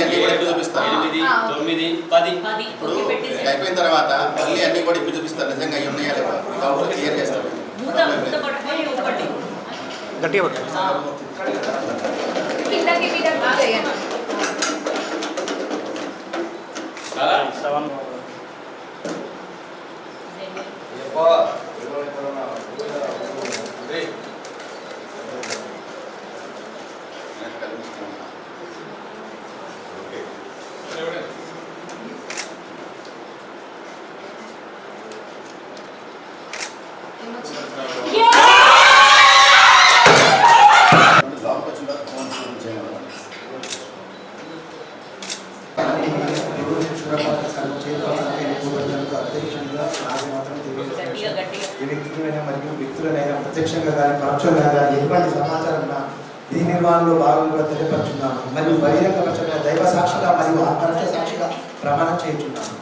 అన్ని కూడా ఇప్పుడు చూపిస్తారు. 8, 9, 10 ఇప్పుడు అయిపోయిన తర్వాత మళ్ళీ అన్ని కూడా ఇప్పుడు చూపిస్తారు. నిజంగా అవి ఉన్నాయా లేవా కౌంటర్ క్లియర్ చేస్తారు. గట్టిగా పట్టు. మరియు వ్యక్తులనైనా ప్రత్యక్షంగా కానీ పరోక్షంగా కానీ ఎటువంటి సమాచారం విధి నిర్వహణలో భాగంగా తెలియపరుచున్నాను మరియు బహిరంగపరచమైన దైవ సాక్షిగా మరియు ఆత్మరక్ష సాక్షిగా ప్రమాణం చేయుచున్నాను.